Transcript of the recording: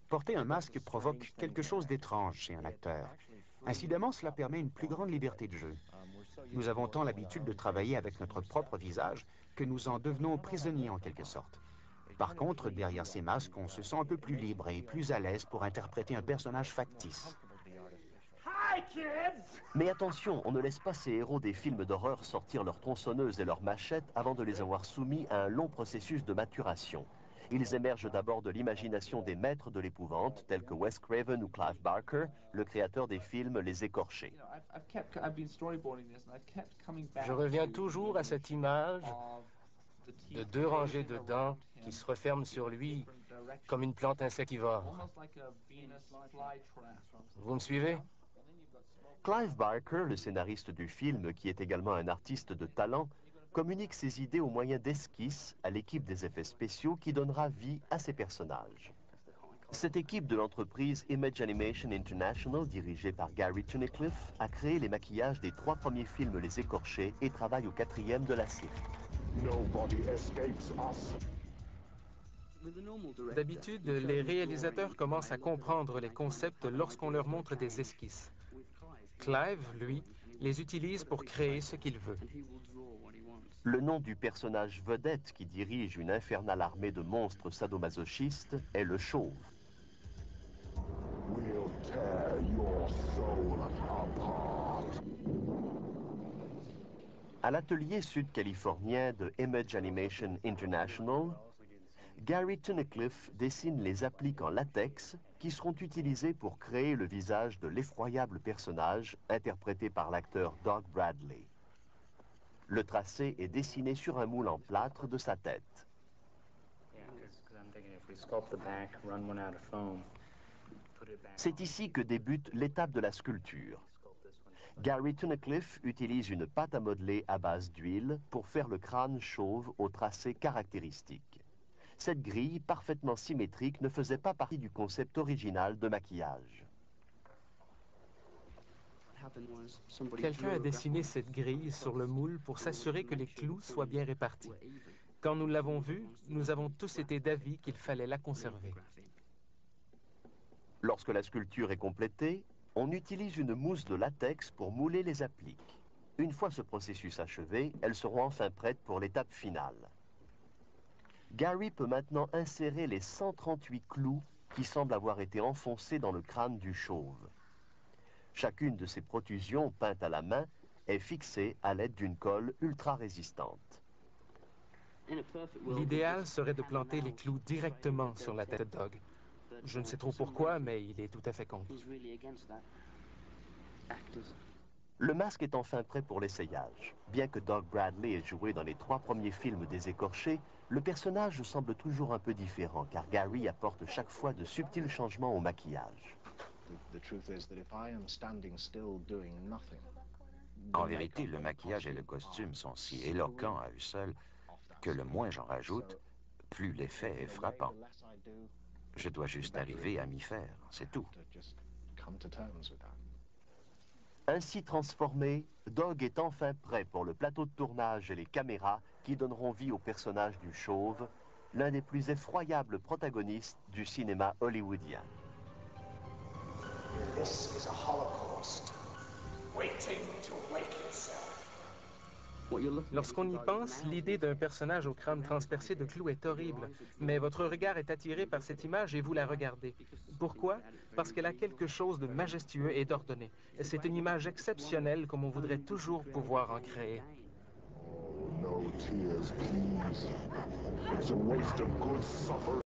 Porter un masque provoque quelque chose d'étrange chez un acteur. Incidemment, cela permet une plus grande liberté de jeu. Nous avons tant l'habitude de travailler avec notre propre visage que nous en devenons prisonniers en quelque sorte. Par contre, derrière ces masques, on se sent un peu plus libre et plus à l'aise pour interpréter un personnage factice. Mais attention, on ne laisse pas ces héros des films d'horreur sortir leurs tronçonneuses et leurs machettes avant de les avoir soumis à un long processus de maturation. Ils émergent d'abord de l'imagination des maîtres de l'épouvante, tels que Wes Craven ou Clive Barker, le créateur des films Les Écorchés. Je reviens toujours à cette image de deux rangées de dents qui se referment sur lui comme une plante insectivore. Vous me suivez? Clive Barker, le scénariste du film, qui est également un artiste de talent, communique ses idées au moyen d'esquisses à l'équipe des effets spéciaux qui donnera vie à ses personnages. Cette équipe de l'entreprise Image Animation International, dirigée par Gary Tunnicliffe, a créé les maquillages des 3 premiers films Les Écorchés et travaille au 4e de la série. D'habitude, les réalisateurs commencent à comprendre les concepts lorsqu'on leur montre des esquisses. Clive, lui, les utilise pour créer ce qu'il veut. Le nom du personnage vedette qui dirige une infernale armée de monstres sadomasochistes est le Chauve. À l'atelier sud-californien de Image Animation International, Gary Tunnicliffe dessine les appliques en latex qui seront utilisées pour créer le visage de l'effroyable personnage interprété par l'acteur Doug Bradley. Le tracé est dessiné sur un moule en plâtre de sa tête. C'est ici que débute l'étape de la sculpture. Gary Tunnicliffe utilise une pâte à modeler à base d'huile pour faire le crâne chauve au tracé caractéristique. Cette grille parfaitement symétrique ne faisait pas partie du concept original de maquillage. Quelqu'un a dessiné cette grille sur le moule pour s'assurer que les clous soient bien répartis. Quand nous l'avons vue, nous avons tous été d'avis qu'il fallait la conserver. Lorsque la sculpture est complétée, on utilise une mousse de latex pour mouler les appliques. Une fois ce processus achevé, elles seront enfin prêtes pour l'étape finale. Gary peut maintenant insérer les 138 clous qui semblent avoir été enfoncés dans le crâne du chauve. Chacune de ces protusions peintes à la main est fixée à l'aide d'une colle ultra résistante. L'idéal serait de planter les clous directement sur la tête de Doug. Je ne sais trop pourquoi, mais il est tout à fait contre. Le masque est enfin prêt pour l'essayage. Bien que Doug Bradley ait joué dans les 3 premiers films des Écorchés, le personnage semble toujours un peu différent, car Gary apporte chaque fois de subtils changements au maquillage. En vérité, le maquillage et le costume sont si éloquents à eux seuls que le moins j'en rajoute, plus l'effet est frappant. Je dois juste arriver à m'y faire, c'est tout. Ainsi transformé, Doug est enfin prêt pour le plateau de tournage et les caméras qui donneront vie au personnage du Chauve, l'un des plus effroyables protagonistes du cinéma hollywoodien. This is a holocaust waiting to wake itself. Lorsqu'on y pense, l'idée d'un personnage au crâne transpercé de clous est horrible, mais votre regard est attiré par cette image et vous la regardez. Pourquoi? Parce qu'elle a quelque chose de majestueux et d'ordonné. C'est une image exceptionnelle comme on voudrait toujours pouvoir en créer. No tears, please. It's a waste of good suffering.